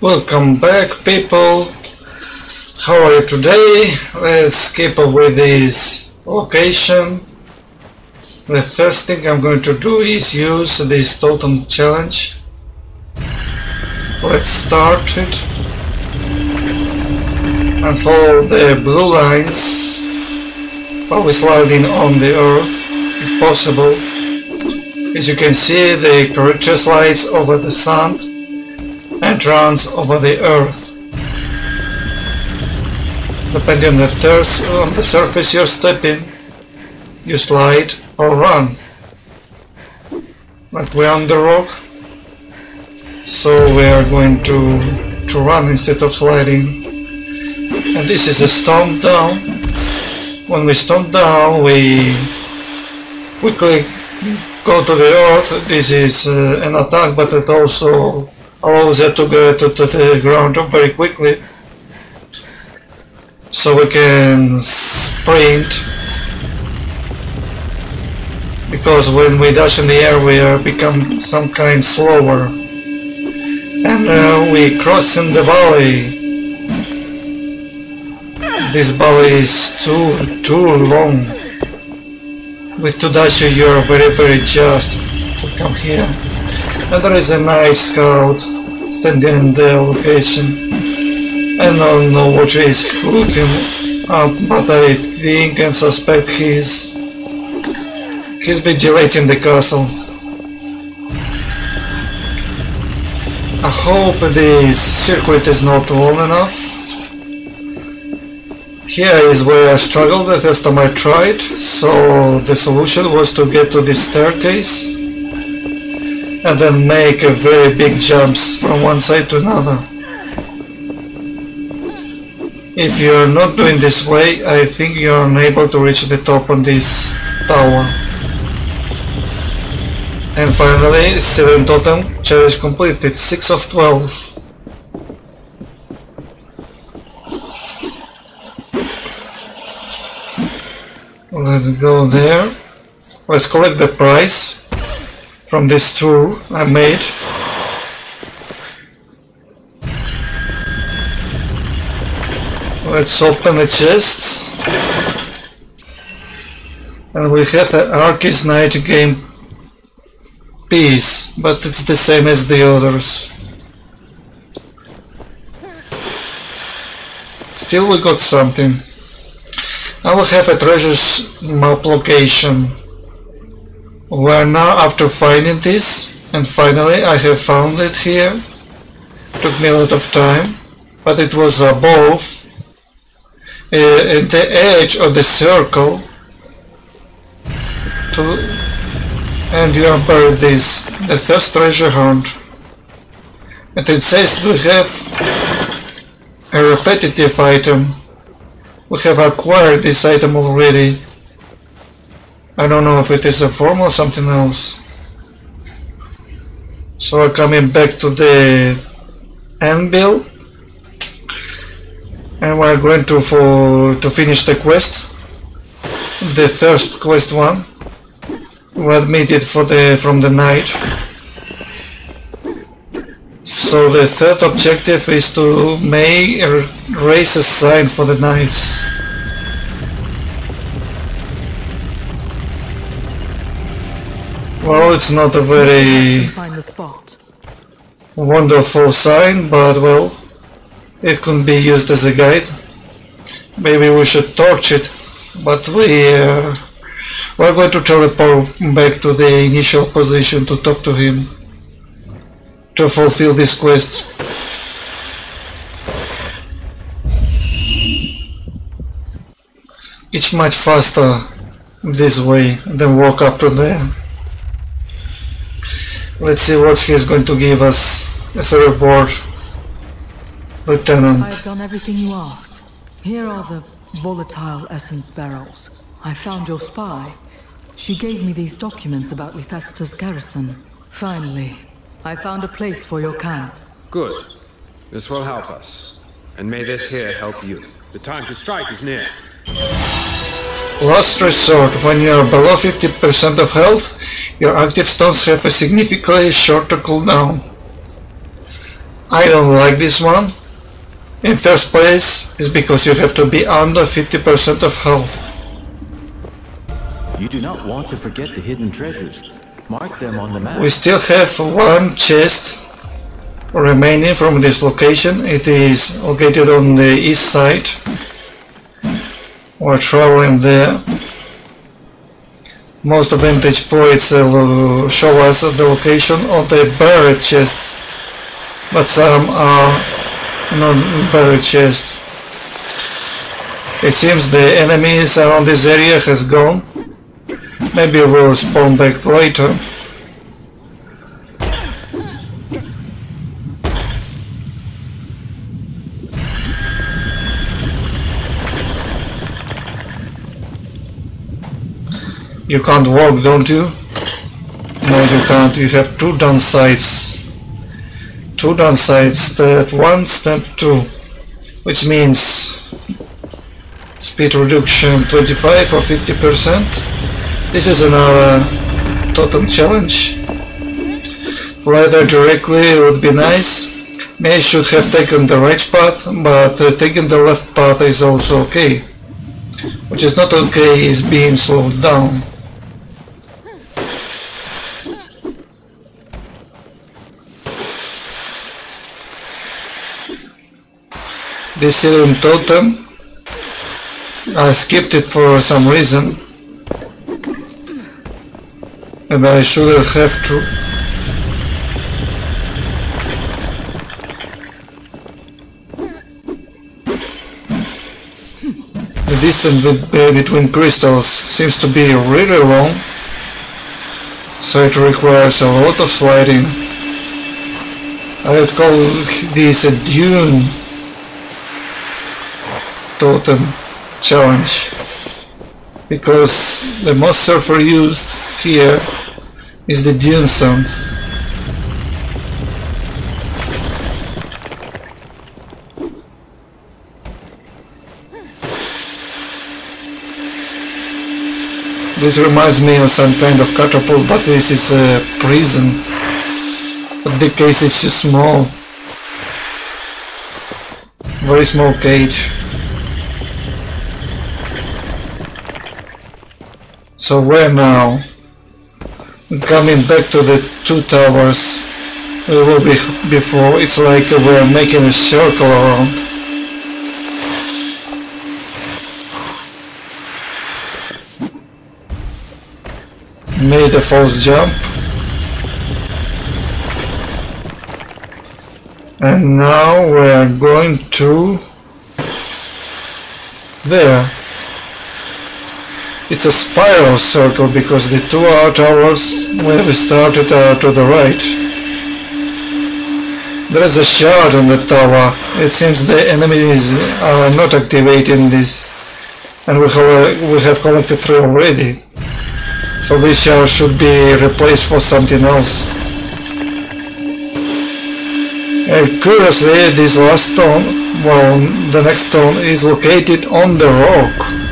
Welcome back, people. How are you today? Let's keep up with this location. The first thing I'm going to do is use this totem challenge. Let's start it and follow the blue lines while we're sliding on the earth if possible. As you can see, the character slides over the sand and runs over the earth. Depending on the surface you're stepping, you slide or run. Like we're on the rock, so we are going to run instead of sliding. And this is a stomp down. When we stomp down, we quickly go to the earth. This is an attack, but it also allows us to get to the ground very quickly, so we can sprint, because when we dash in the air we become some kind slower. And we cross in the valley. This valley is too long. With 2 dashes you are very just to come here. And there is a nice scout standing in the location. I don't know what he is looking up, but I think and suspect he's vigilating the castle. I hope this circuit is not long enough. Here is where I struggled the first time I tried, so the solution was to get to this staircase and then make a very big jumps from one side to another. If you are not doing this way, I think you are unable to reach the top on this tower. And finally, Silent Totem challenge completed, 6 of 12. Let's go there. Let's collect the prize from this tour I made. Let's open the chest. And we have the Arc's Night game piece, but it's the same as the others. Still we got something. I will have a treasure map location. We are now after finding this, and finally I have found it here. Took me a lot of time, but it was above at the edge of the circle, and you are buried this, the first treasure hunt. And it says to have a repetitive item. We have acquired this item already. I don't know if it is a form or something else. So we're coming back to the anvil, and we're going to finish the quest, the first quest one. We admitted from the night. So the third objective is to raise a sign for the knights. Well, it's not a very wonderful sign, but well, it can be used as a guide. Maybe we should torch it, but we're going to teleport back to the initial position to talk to him, to fulfill this quest. It's much faster this way than walk up to there. Let's see what he's going to give us as a reward, Lieutenant. I have done everything you asked. Here are the volatile essence barrels. I found your spy. She gave me these documents about Lithesta's garrison. Finally, I found a place for your camp. Good. This will help us. And may this here help you. The time to strike is near. Last resort. When you are below 50% of health, your active stones have a significantly shorter cooldown. I don't like this one. In first place is because you have to be under 50% of health. You do not want to forget the hidden treasures. Mark them on the map. We still have one chest remaining from this location. It is located on the east side. We're traveling there. Most vantage points show us the location of the buried chests, but some are not buried chests. It seems the enemies around this area has gone. Maybe we'll spawn back later. You can't walk, don't you? No, you can't. You have two downsides. Two downsides. Step 1, step 2. Which means speed reduction 25 or 50%. This is another totem challenge. Fly there directly would be nice. May should have taken the right path, but taking the left path is also okay. Which is not okay is being slowed down. This hidden totem, I skipped it for some reason, and I should have to. The distance between crystals seems to be really long, so it requires a lot of sliding. I would call this a dune totem challenge, because the most surfer used here is the dune stones. This reminds me of some kind of catapult, but this is a prison. But the case is too small. Very small cage. So where now? Coming back to the two towers we were before. It's like we're making a circle around. Made a false jump. And now we're going to there. It's a spiral circle because the two towers where we started are to the right. There is a shard on the tower. It seems the enemies are not activating this, and we have collected 3 already. So this shard should be replaced for something else. And curiously, this last stone, well, the next stone is located on the rock.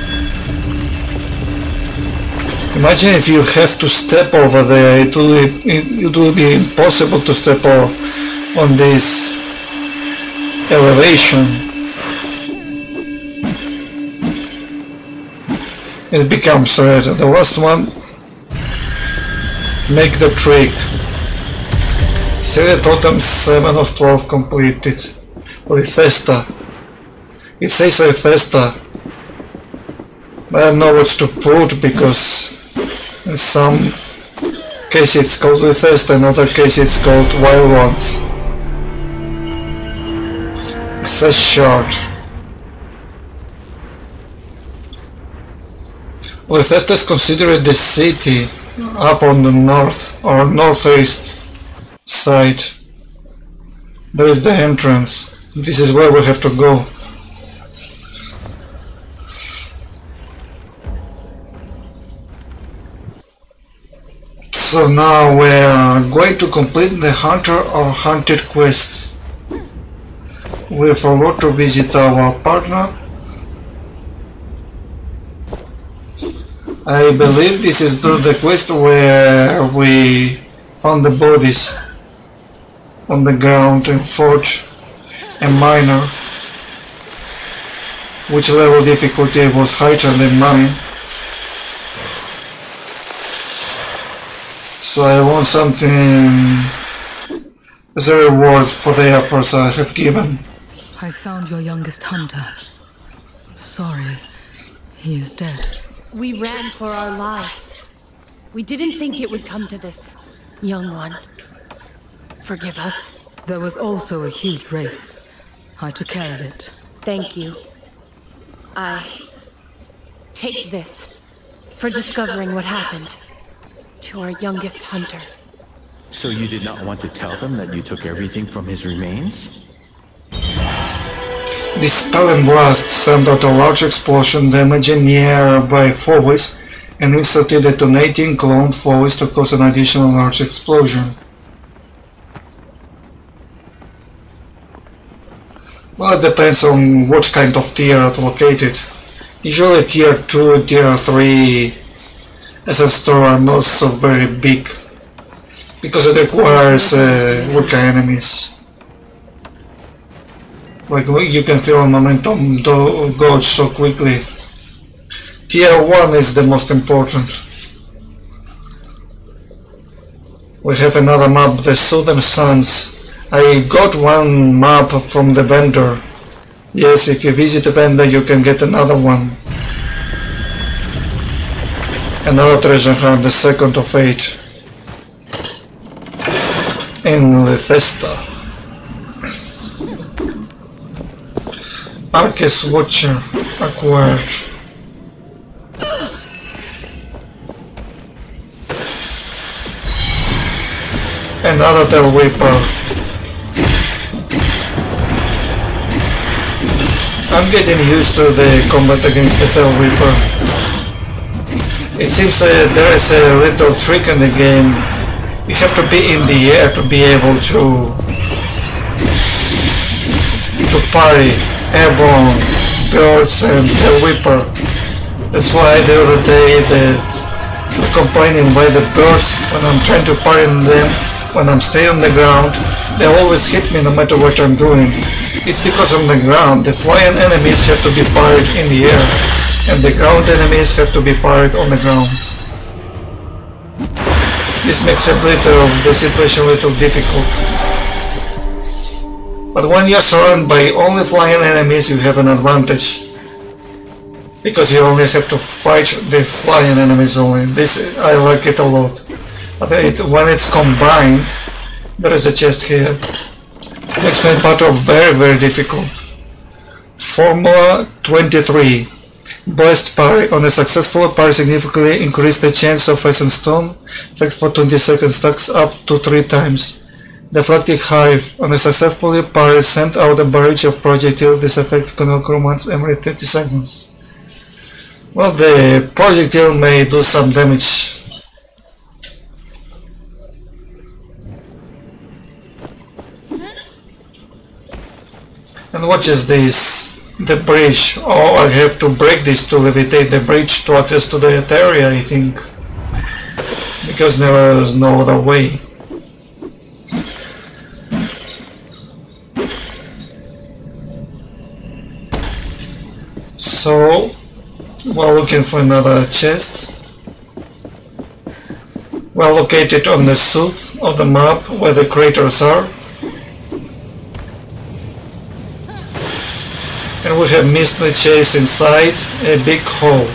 Imagine if you have to step over there, it will be impossible to step on this elevation. It becomes red. The last one, make the trick. See the totem 7 of 12 completed. Lithesta. It says Lithesta. But I don't know what to put because in some cases it's called Lithesta, in other cases it's called Wildlands. It says shard. Lithesta is considered the city up on the north or northeast side. There is the entrance. This is where we have to go. So now we are going to complete the Hunter or Hunted quest. We forgot to visit our partner. I believe this is the quest where we found the bodies on the ground and forge a miner, which level difficulty was higher than mine. So I want something as a reward for the efforts I have given. I found your youngest hunter. Sorry, he is dead. We ran for our lives. We didn't think it would come to this, young one. Forgive us. There was also a huge wraith. I took care of it. Thank you. I take this for discovering what happened to our youngest hunter. So you did not want to tell them that you took everything from his remains? This talent blast sent out a large explosion, damaging nearby forests and instantly detonating cloned forests to cause an additional large explosion. Well, it depends on what kind of tier it's located. Usually tier 2, tier 3 essence store are not so very big, because it requires weaker enemies. Like you can feel a momentum gauge so quickly. Tier 1 is the most important. We have another map, the Southern Suns. I got one map from the vendor. Yes, if you visit the vendor you can get another one. Another treasure hunt, the second of 8. In Lithesta. Arcus Watcher acquired. Another Tail Reaper. I'm getting used to the combat against the Tail Reaper. It seems there is a little trick in the game. You have to be in the air to be able to parry airborne birds and Tail Reaper. That's why the other day they're complaining by the birds when I'm trying to parry them, when I'm staying on the ground, they always hit me no matter what I'm doing. It's because on the ground the flying enemies have to be parried in the air, and the ground enemies have to be parried on the ground. This makes the situation a little difficult. But when you're surrounded by only flying enemies you have an advantage, because you only have to fight the flying enemies only. This, I like it a lot. But when it's combined, there is a chest here. Makes main battle very difficult. Formula 23. Burst parry. On a successful parry significantly increase the chance of essence stone effects for 20 seconds, stacks up to 3 times. Deflecting Hive. On a successful parry send out a barrage of projectile. This effect can occur once every 30 seconds. Well, the projectile may do some damage. And what is this? The bridge. Oh, I have to break this to levitate the bridge to access to that area, I think. Because there is no other way. So, we're looking for another chest. We're located on the south of the map where the craters are. And we have missed the chase inside a big hole.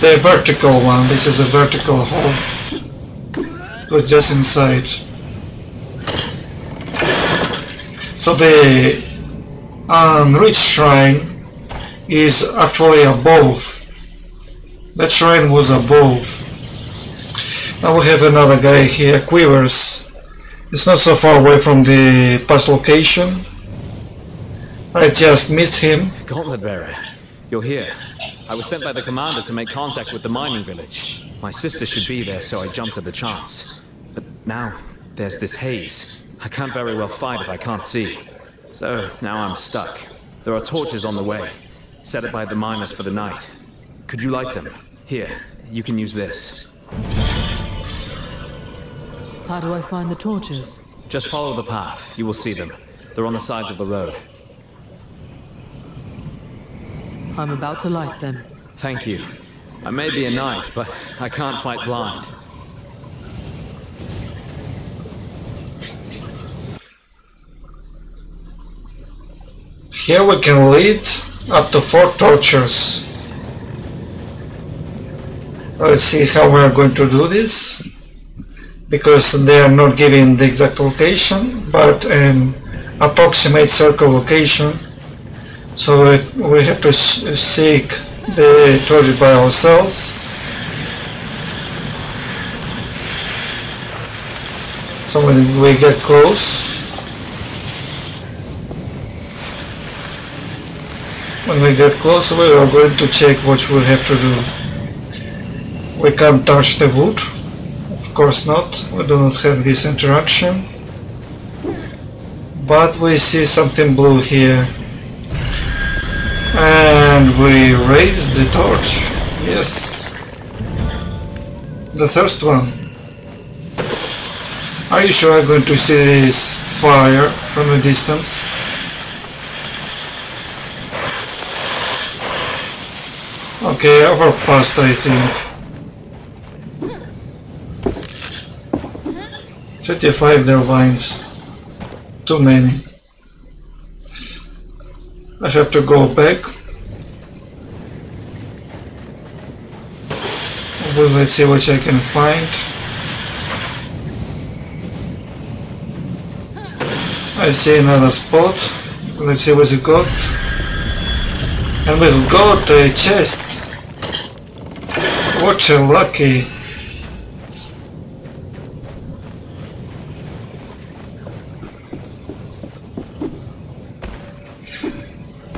The vertical one, this is a vertical hole. It was just inside. So the unreached shrine is actually above. That shrine was above. Now we have another guy here, Quivers. It's not so far away from the past location. I just missed him. Gauntlet Bearer, you're here. I was sent by the commander to make contact with the mining village. My sister should be there, so I jumped at the chance. But now, there's this haze. I can't very well fight if I can't see. So, now I'm stuck. There are torches on the way, set up by the miners for the night. Could you light them? Here, you can use this. How do I find the torches? Just follow the path. You will see them. They're on the sides of the road. I'm about to light them. Thank you. I may be a knight, but I can't fight blind. Here we can lead up to 4 torches. Let's see how we are going to do this, because they are not giving the exact location, but an approximate circle location. So we have to seek the torch by ourselves. So when we get close, we are going to check what we have to do. We can't touch the wood, of course not, we do not have this interaction. But we see something blue here. And we raise the torch. Yes. The first one. Are you sure I'm going to see this fire from a distance? Okay, overpassed, I think. 35 Delvines. Too many. I have to go back. Well, let's see what I can find. I see another spot. Let's see what we got. And we've got a chest. What a lucky.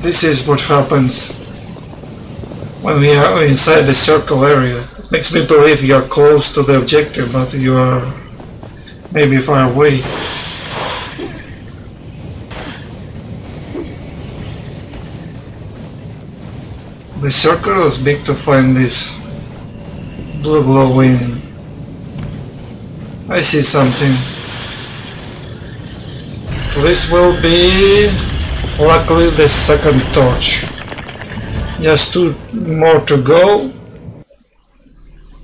This is what happens when we are inside the circle area. It makes me believe you are close to the objective, but you are maybe far away. The circle is big to find this blue glowing. I see something. This will be luckily the second torch. Just 2 more to go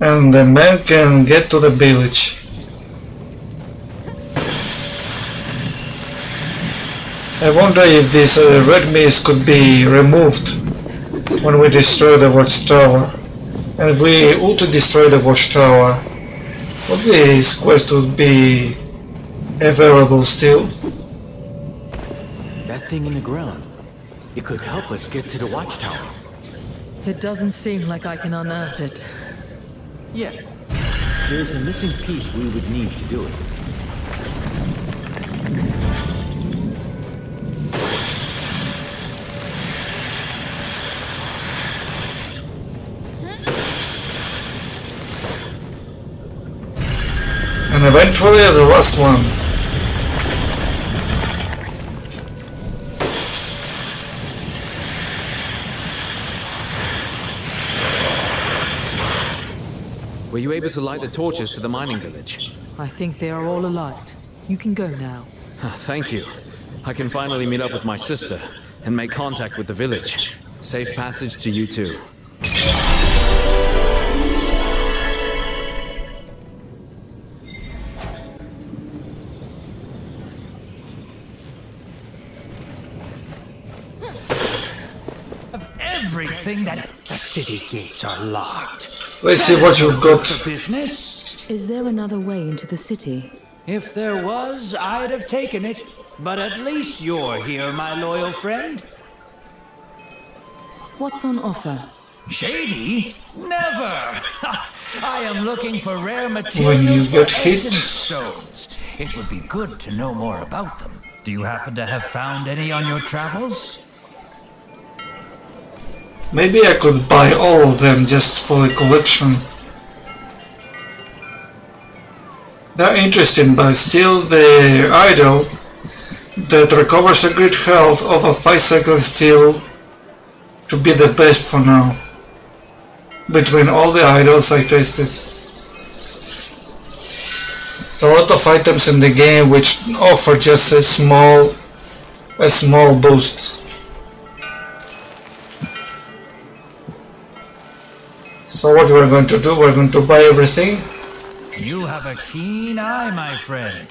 and the man can get to the village. I wonder if this red mist could be removed when we destroy the watchtower. And if we ought to destroy the watchtower, would this quest would be available still? That thing in the ground. It could help us get to the watchtower. It doesn't seem like I can unearth it. Yeah. There's a missing piece we would need to do it. And eventually the last one. Were you able to light the torches to the mining village? I think they are all alight. You can go now. Thank you. I can finally meet up with my sister and make contact with the village. Safe passage to you too. Everything that the city gates are locked. Let's see what you've got. Business? Is there another way into the city? If there was, I'd have taken it. But at least you're here, my loyal friend. What's on offer? Shady? Never! I am looking for rare When materials you get for hit. essence stones. It would be good to know more about them. Do you happen to have found any on your travels? Maybe I could buy all of them just for the collection. They're interesting, but still the idol that recovers a great health over 5 seconds still to be the best for now. Between all the idols I tested. There are a lot of items in the game which offer just a small boost. So what we're going to do, we're going to buy everything. You have a keen eye, my friend.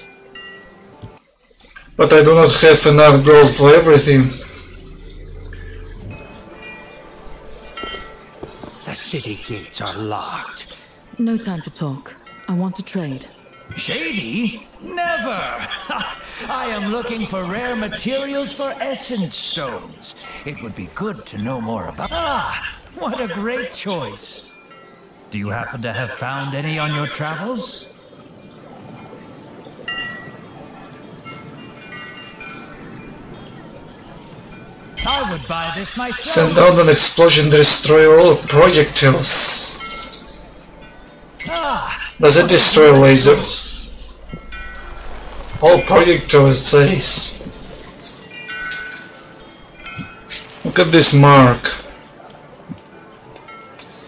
But I do not have enough gold for everything. The city gates are locked. No time to talk. I want to trade. Shady? Never! I am looking for rare materials for essence stones. It would be good to know more about... Ah! What a great choice! Do you happen to have found any on your travels? I would buy this myself. Send out an explosion, destroy all projectiles. Does it destroy lasers? All projectiles, says. Look at this mark.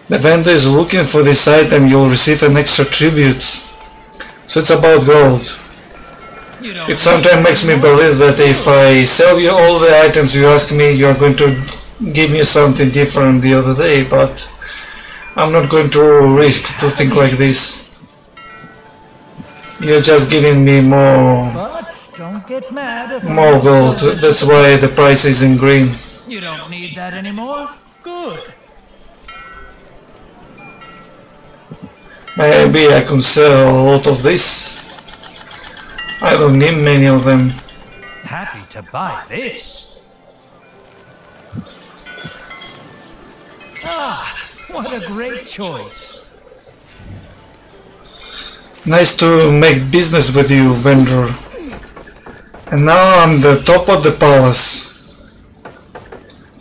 The vendor is looking for this item, you'll receive an extra tribute. So it's about gold. It sometimes makes me believe that if I sell you all the items you ask me, you're going to give me something different the other day, but I'm not going to risk to think like this. You're just giving me more gold, that's why the price is in green. You don't need that anymore? Good. Maybe I can sell a lot of this. I don't need many of them. Happy to buy this. Ah, what a great choice. Nice to make business with you, vendor. And now I'm the top of the palace.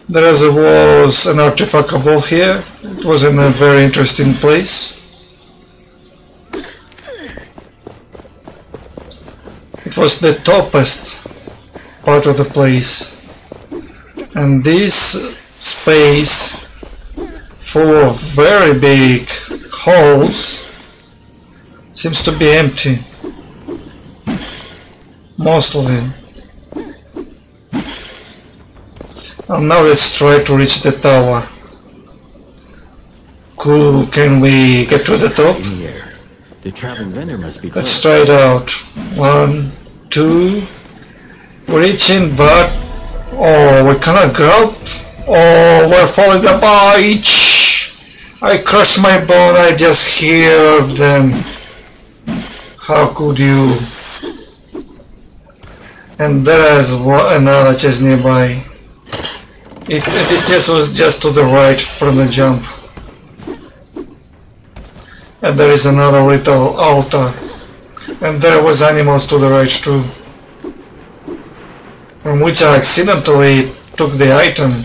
There was an artifact ball here. It was in a very interesting place. It was the topest part of the place, and this space full of very big holes seems to be empty, most of them. And now let's try to reach the tower. Cool, can we get to the top? The traveling vendor must be Let's try it out. 1, 2, reaching, but oh, we cannot grab. Oh, we're falling apart. I crushed my bone. I just hear them. How could you? And there is another chest nearby. This chest was just to the right from the jump. And there is another little altar. And there was animals to the right too. From which I accidentally took the item.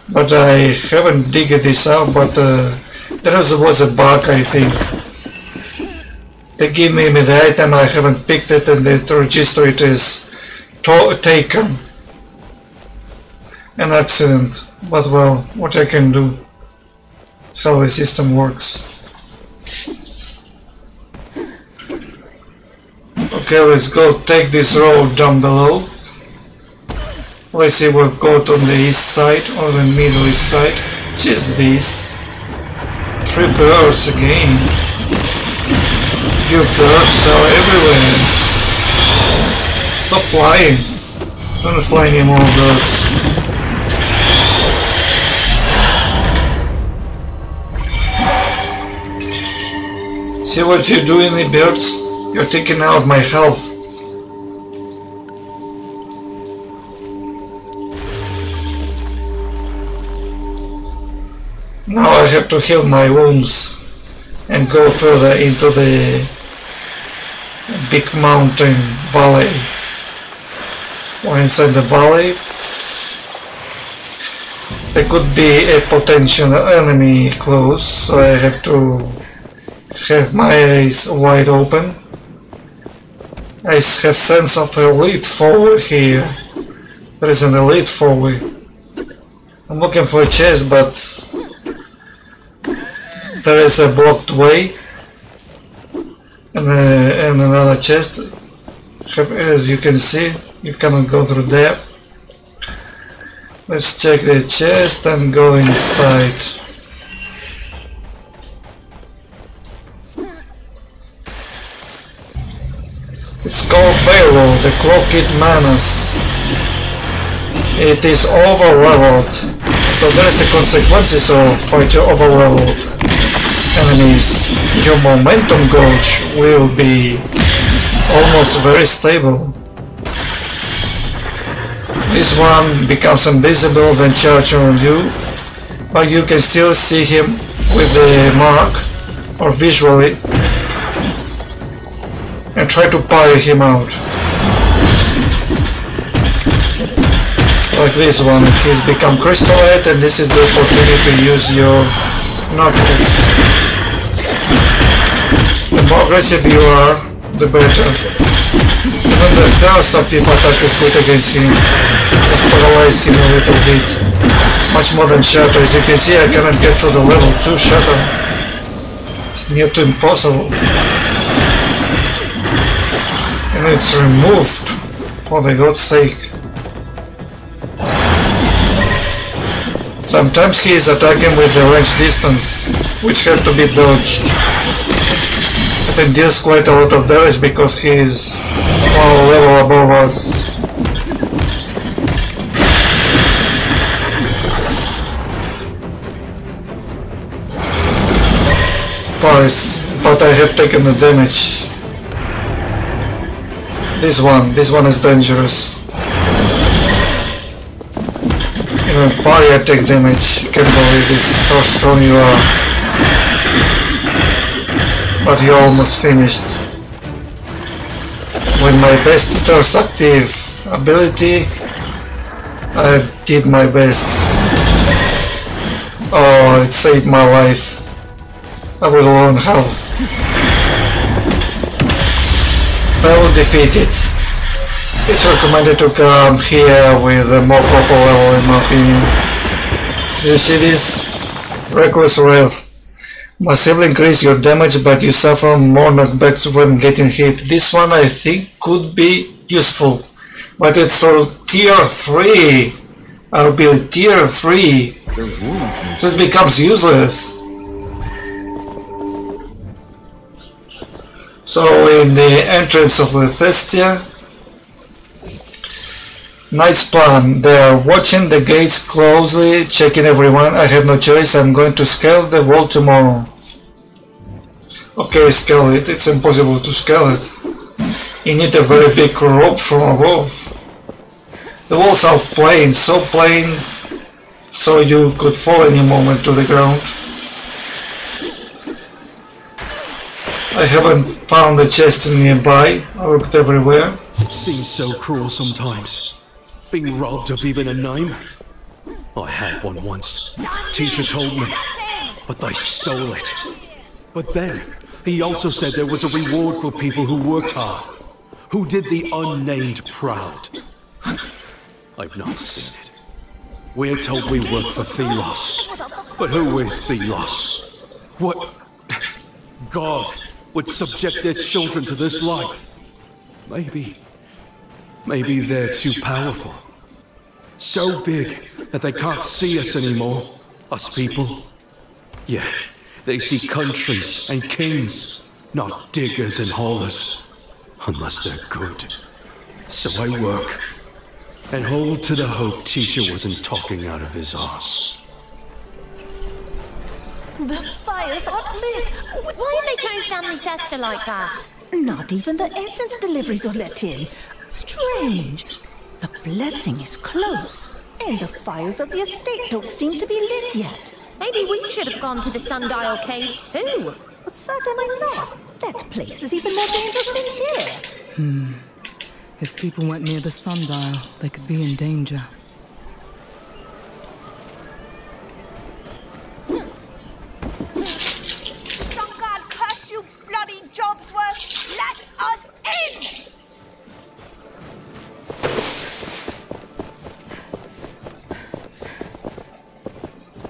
But I haven't digged this out, but there was a bug, I think. They give me the item, I haven't picked it, and they register it as taken. An accident. But well, what I can do. That's how the system works. Okay, let's go take this road down below. Let's see what we've got on the east side, or the middle east side. Which is this? 3 birds again. Your birds are everywhere. Stop flying. Don't fly any more birds. See what you're doing, the birds? You're taking out my health. Now I have to heal my wounds and go further into the big mountain valley. Or inside the valley there could be a potential enemy close, so I have to have my eyes wide open. I have sense of elite forward here. There is an elite forward. I'm looking for a chest, but there is a blocked way. And another chest. As you can see, you cannot go through there. Let's check the chest and go inside. It's called Veilur, the Cloaked Menace. It is overleveled, so there is the consequences of fighting overleveled enemies. Your momentum gauge will be almost very stable. This one becomes invisible then charge on you, but you can still see him with the mark or visually and try to parry him out. Like this one, he's become crystallite and this is the opportunity to use your knuckles. The more aggressive you are, the better. Even the first active attack is good against him. Just paralyze him a little bit. Much more than Shatter. As you can see, I cannot get to the level 2 Shatter. It's near to impossible. And it's removed, for the God's sake. Sometimes he is attacking with the range distance, which have to be dodged. It deals quite a lot of damage because he is one level above us. But I have taken the damage. This one is dangerous. Even parry I take damage. Can't believe this, how strong you are. But you almost finished. With my best first active ability, I did my best. Oh, it saved my life. I was low on health. Well defeated. It's recommended to come here with a more proper level in my opinion. You see this? Reckless Wrath. Massively increase your damage but you suffer more knockbacks when getting hit. This one I think could be useful. But it's for tier 3. I'll be tier 3. So it becomes useless. So in the entrance of Lithesta, Knight's plan. They are watching the gates closely, checking everyone. I have no choice. I'm going to scale the wall tomorrow. Okay, scale it. It's impossible to scale it. You need a very big rope from above. The walls are plain, so plain, so you could fall any moment to the ground. I haven't found a chest nearby. I looked everywhere. It seems so cruel sometimes. Being robbed of even a name. I had one once. Teacher told me, but they stole it. But then, he also said there was a reward for people who worked hard, who did the unnamed proud. I've not seen it. We're told we work for Thelos. But who is Thelos? What God would subject their children to this life? Maybe they're too powerful. So big that they can't see us anymore, us people. Yeah, they see countries and kings, not diggers and haulers, unless they're good. So I work and hold to the hope Teacher wasn't talking out of his arse. The fires aren't lit. Why have they closed down Lithesta like that? Not even the essence deliveries are let in. Strange. The blessing is close, and the fires of the estate don't seem to be lit yet. Maybe we should have gone to the Sundial Caves too. But certainly not. That place is even more dangerous than here. If people went near the sundial, they could be in danger. Some God curse you, bloody Jobsworth! Let us in!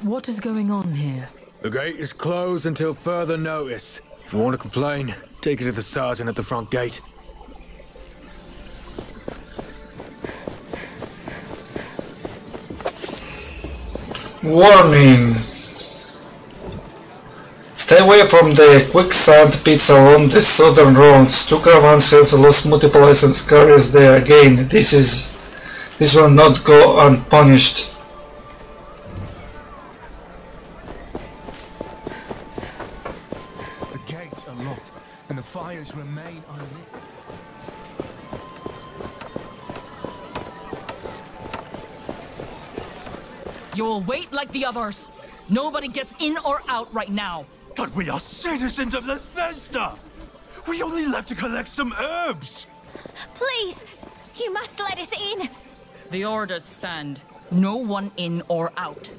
What is going on here? The gate is closed until further notice. If you want to complain, Take it to the sergeant at the front gate. Warning! Stay away from the quicksand pits along the southern roads. 2 caravans have lost multiple essence carriers there. Again, this will not go unpunished. The gates are locked, and the fires remain unlit. You will wait like the others. Nobody gets in or out right now. But we are citizens of Lithesta! We only left to collect some herbs! Please, you must let us in. The orders stand. No one in or out.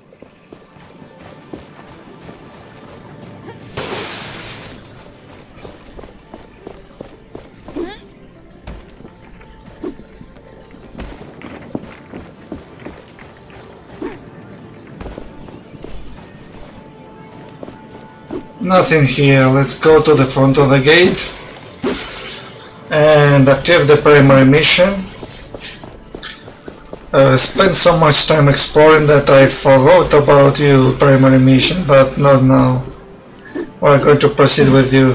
Nothing here. Let's go to the front of the gate and activate the primary mission. Spent so much time exploring that I forgot about you, primary mission, but not now. We're going to proceed with you.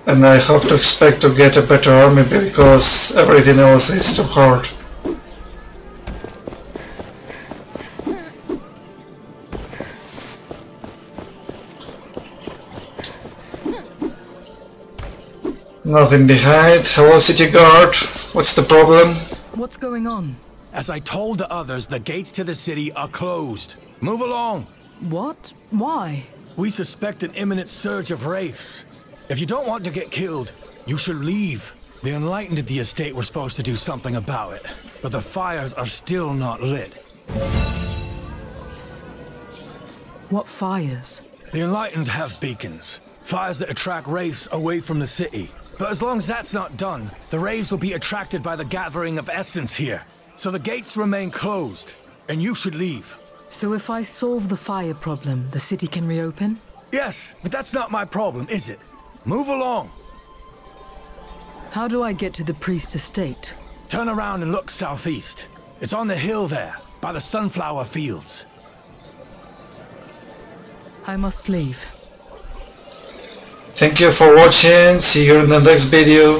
And I hope to expect to get a better army because everything else is too hard. Nothing behind. Hello, city guard. What's the problem? What's going on? As I told the others, the gates to the city are closed. Move along. What? Why? We suspect an imminent surge of wraiths. If you don't want to get killed, you should leave. The Enlightened at the estate were supposed to do something about it, but the fires are still not lit. What fires? The Enlightened have beacons. Fires that attract wraiths away from the city. But as long as that's not done, the wraiths will be attracted by the gathering of essence here. So the gates remain closed, and you should leave. So if I solve the fire problem, the city can reopen? Yes, but that's not my problem, is it? Move along. How do I get to the priest estate? Turn around and look southeast. It's on the hill there, by the sunflower fields. I must leave. Thank you for watching. See you in the next video.